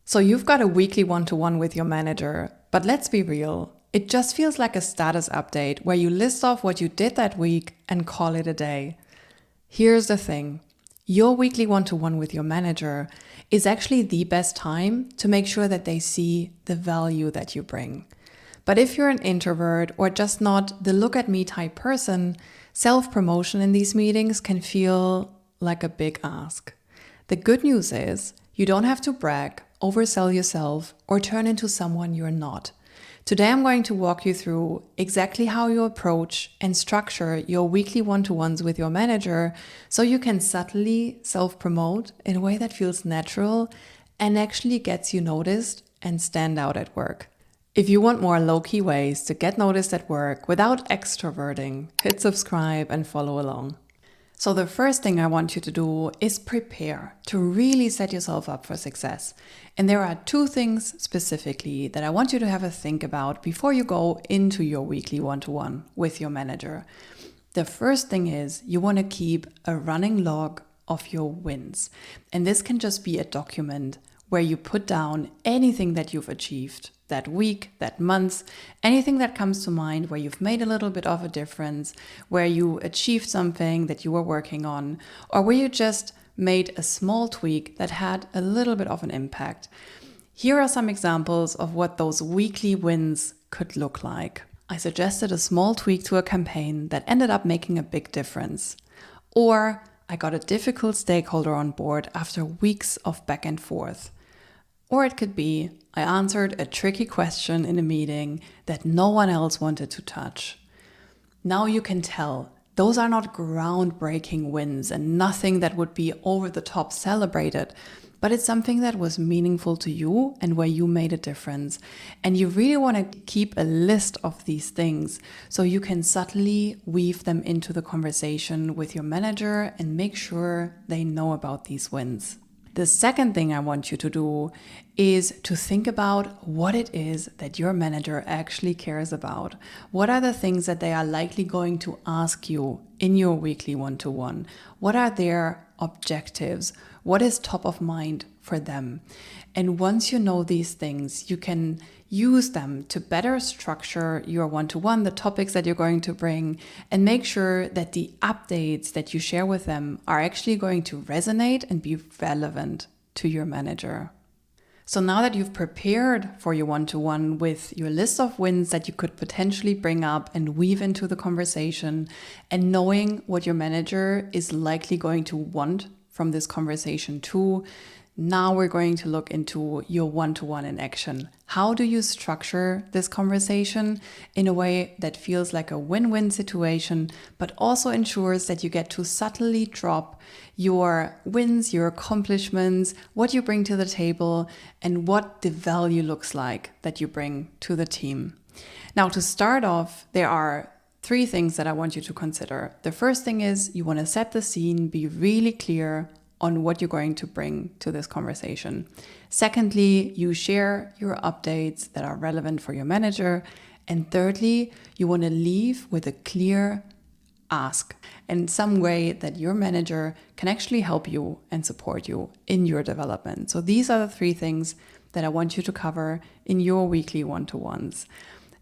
So you've got a weekly one-to-one with your manager, but let's be real. It just feels like a status update where you list off what you did that week and call it a day. Here's the thing. Your weekly one-to-one with your manager is actually the best time to make sure that they see the value that you bring. But if you're an introvert or just not the look at me type person, self-promotion in these meetings can feel like a big ask. The good news is you don't have to brag, oversell yourself, or turn into someone you're not. Today I'm going to walk you through exactly how you approach and structure your weekly one-to-ones with your manager so you can subtly self-promote in a way that feels natural and actually gets you noticed and stand out at work. If you want more low-key ways to get noticed at work without extroverting, hit subscribe and follow along. So the first thing I want you to do is prepare to really set yourself up for success. And there are two things specifically that I want you to have a think about before you go into your weekly one-to-one with your manager. The first thing is you want to keep a running log of your wins. And this can just be a document where you put down anything that you've achieved that week, that month, anything that comes to mind where you've made a little bit of a difference, where you achieved something that you were working on, or where you just made a small tweak that had a little bit of an impact. Here are some examples of what those weekly wins could look like. I suggested a small tweak to a campaign that ended up making a big difference. Or I got a difficult stakeholder on board after weeks of back and forth. Or it could be, I answered a tricky question in a meeting that no one else wanted to touch. Now you can tell, those are not groundbreaking wins and nothing that would be over the top celebrated, but it's something that was meaningful to you and where you made a difference. And you really want to keep a list of these things so you can subtly weave them into the conversation with your manager and make sure they know about these wins. The second thing I want you to do is to think about what it is that your manager actually cares about. What are the things that they are likely going to ask you in your weekly one-to-one? What are their objectives? What is top of mind for them? And once you know these things, you can use them to better structure your one-to-one, the topics that you're going to bring, and make sure that the updates that you share with them are actually going to resonate and be relevant to your manager. So now that you've prepared for your one-to-one with your list of wins that you could potentially bring up and weave into the conversation, and knowing what your manager is likely going to want from this conversation too, now we're going to look into your one-to-one in action. How do you structure this conversation in a way that feels like a win-win situation, but also ensures that you get to subtly drop your wins, your accomplishments, what you bring to the table, and what the value looks like that you bring to the team. Now, to start off, there are three things that I want you to consider. The first thing is you want to set the scene, be really clear on what you're going to bring to this conversation. Secondly, you share your updates that are relevant for your manager. And thirdly, you want to leave with a clear ask and some way that your manager can actually help you and support you in your development. So these are the three things that I want you to cover in your weekly one-to-ones.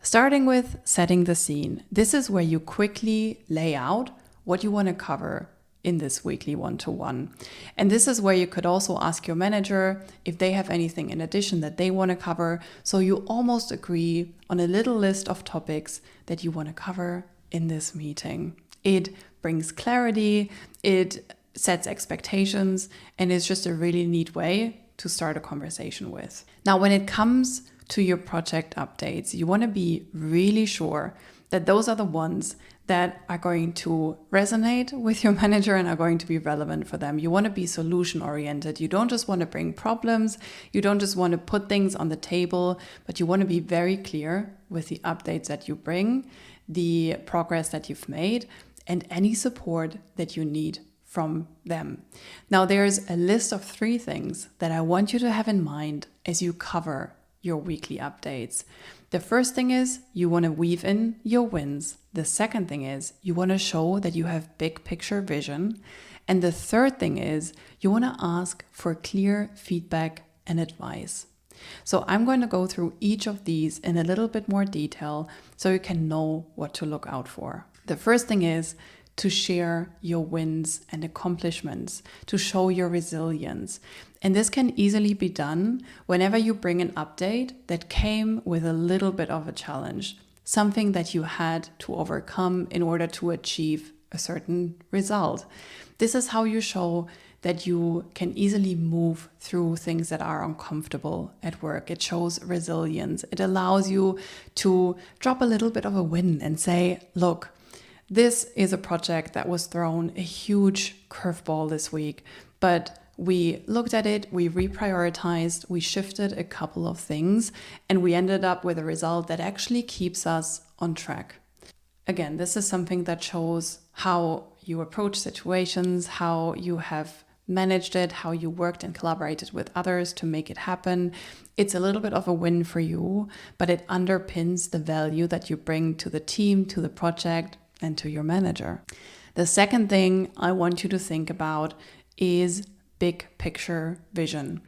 Starting with setting the scene. This is where you quickly lay out what you want to cover in this weekly one-to-one. And this is where you could also ask your manager if they have anything in addition that they want to cover. So you almost agree on a little list of topics that you want to cover in this meeting. It brings clarity, it sets expectations, and it's just a really neat way to start a conversation with. Now, when it comes to your project updates, you want to be really sure that those are the ones that are going to resonate with your manager and are going to be relevant for them. You want to be solution oriented. You don't just want to bring problems. You don't just want to put things on the table, but you want to be very clear with the updates that you bring, the progress that you've made, and any support that you need from them. Now, there's a list of 3 things that I want you to have in mind as you cover your weekly updates. The first thing is you want to weave in your wins. The second thing is you want to show that you have big picture vision. And the third thing is you want to ask for clear feedback and advice. So I'm going to go through each of these in a little bit more detail so you can know what to look out for. The first thing is to share your wins and accomplishments, to show your resilience. And this can easily be done whenever you bring an update that came with a little bit of a challenge, something that you had to overcome in order to achieve a certain result. This is how you show that you can easily move through things that are uncomfortable at work. It shows resilience. It allows you to drop a little bit of a win and say, look, this is a project that was thrown a huge curveball this week, but we looked at it, we reprioritized, we shifted a couple of things, and we ended up with a result that actually keeps us on track. Again, this is something that shows how you approach situations, how you have managed it, how you worked and collaborated with others to make it happen. It's a little bit of a win for you, but it underpins the value that you bring to the team, to the project, and to your manager. The second thing I want you to think about is big picture vision.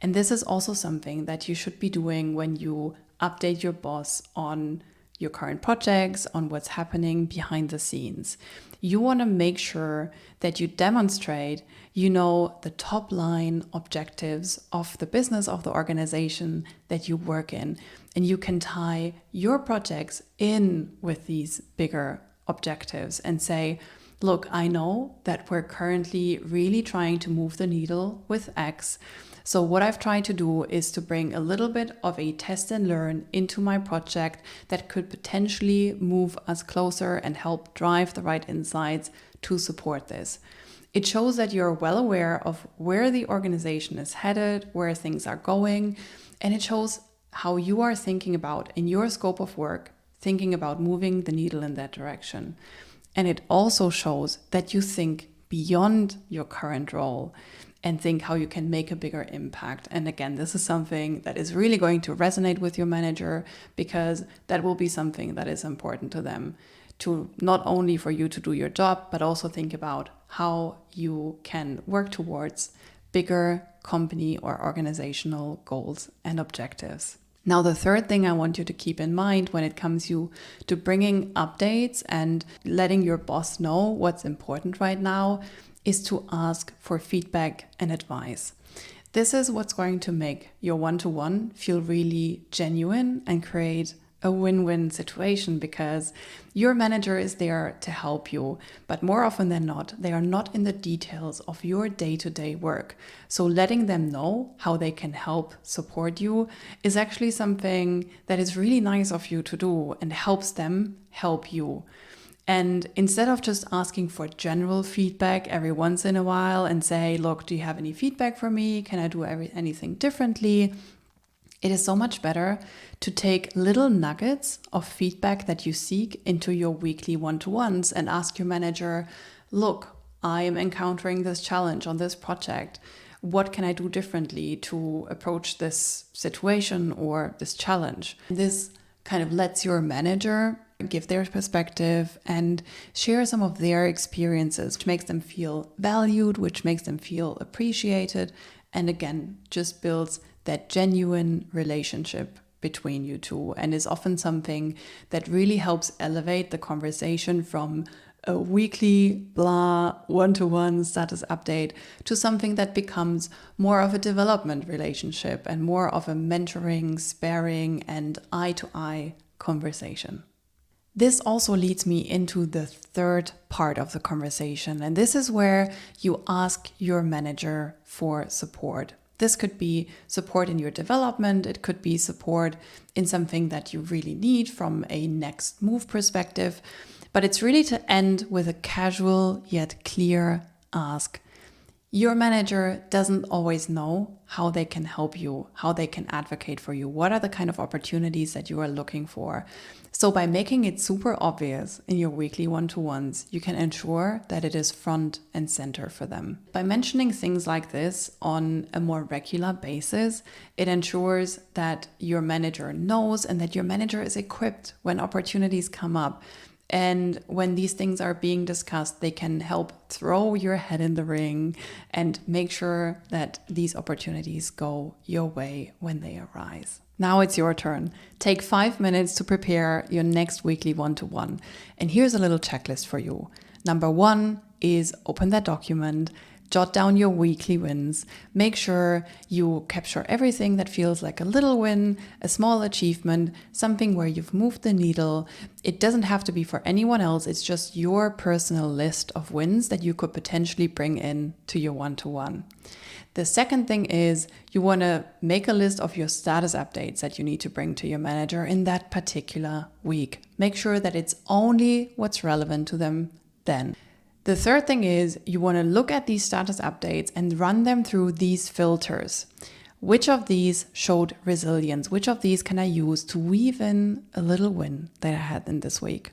And this is also something that you should be doing when you update your boss on your current projects, on what's happening behind the scenes. You want to make sure that you demonstrate you know the top line objectives of the business, of the organization that you work in, and you can tie your projects in with these bigger objectives and say, look, I know that we're currently really trying to move the needle with X. So what I've tried to do is to bring a little bit of a test and learn into my project that could potentially move us closer and help drive the right insights to support this. It shows that you're well aware of where the organization is headed, where things are going, and it shows how you are thinking about, in your scope of work, thinking about moving the needle in that direction. And it also shows that you think beyond your current role and think how you can make a bigger impact. And again, this is something that is really going to resonate with your manager, because that will be something that is important to them, to not only for you to do your job, but also think about how you can work towards bigger company or organizational goals and objectives. Now, the third thing I want you to keep in mind when it comes to bringing updates and letting your boss know what's important right now is to ask for feedback and advice. This is what's going to make your one-to-one feel really genuine and create a win-win situation, because your manager is there to help you, but more often than not, they are not in the details of your day-to-day work. So letting them know how they can help support you is actually something that is really nice of you to do and helps them help you. And instead of just asking for general feedback every once in a while and say, look, do you have any feedback for me? Can I do anything differently? It is so much better to take little nuggets of feedback that you seek into your weekly one-to-ones and ask your manager, look, I am encountering this challenge on this project. What can I do differently to approach this situation or this challenge? This kind of lets your manager give their perspective and share some of their experiences, which makes them feel valued, which makes them feel appreciated, and again, just builds that genuine relationship between you two, and is often something that really helps elevate the conversation from a weekly blah one-to-one status update to something that becomes more of a development relationship and more of a mentoring, sparring, and eye-to-eye conversation. This also leads me into the third part of the conversation, and this is where you ask your manager for support. This could be support in your development. It could be support in something that you really need from a next move perspective. But it's really to end with a casual yet clear ask. Your manager doesn't always know how they can help you, how they can advocate for you. What are the kind of opportunities that you are looking for? So by making it super obvious in your weekly one-to-ones, you can ensure that it is front and center for them. By mentioning things like this on a more regular basis, it ensures that your manager knows and that your manager is equipped when opportunities come up. And when these things are being discussed, they can help throw your head in the ring and make sure that these opportunities go your way when they arise. Now it's your turn. Take 5 minutes to prepare your next weekly one-to-one. And here's a little checklist for you. Number 1 is open that document. Jot down your weekly wins. Make sure you capture everything that feels like a little win, a small achievement, something where you've moved the needle. It doesn't have to be for anyone else. It's just your personal list of wins that you could potentially bring in to your one-to-one. The second thing is you want to make a list of your status updates that you need to bring to your manager in that particular week. Make sure that it's only what's relevant to them then. The third thing is you want to look at these status updates and run them through these filters. Which of these showed resilience? Which of these can I use to weave in a little win that I had in this week?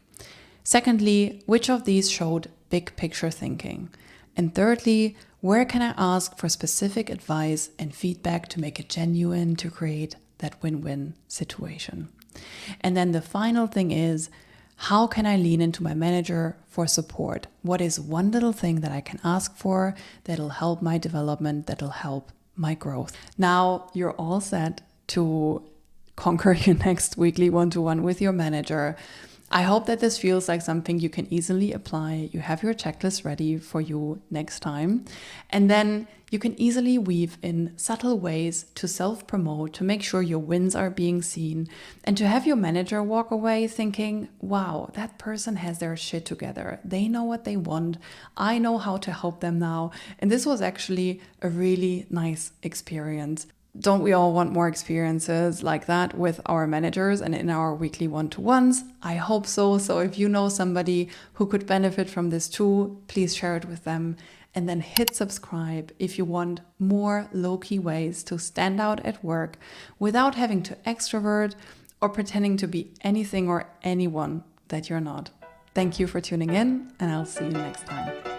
Secondly, which of these showed big picture thinking? And thirdly, where can I ask for specific advice and feedback to make it genuine, to create that win-win situation? And then the final thing is, how can I lean into my manager for support? What is one little thing that I can ask for that'll help my development, that'll help my growth? Now you're all set to conquer your next weekly one-to-one with your manager. I hope that this feels like something you can easily apply. You have your checklist ready for you next time. And then you can easily weave in subtle ways to self-promote, to make sure your wins are being seen, and to have your manager walk away thinking, wow, that person has their shit together. They know what they want. I know how to help them now. And this was actually a really nice experience. Don't we all want more experiences like that with our managers and in our weekly one-to-ones? I hope so. So if you know somebody who could benefit from this too, please share it with them. And then hit subscribe if you want more low-key ways to stand out at work without having to extrovert or pretending to be anything or anyone that you're not. Thank you for tuning in, and I'll see you next time.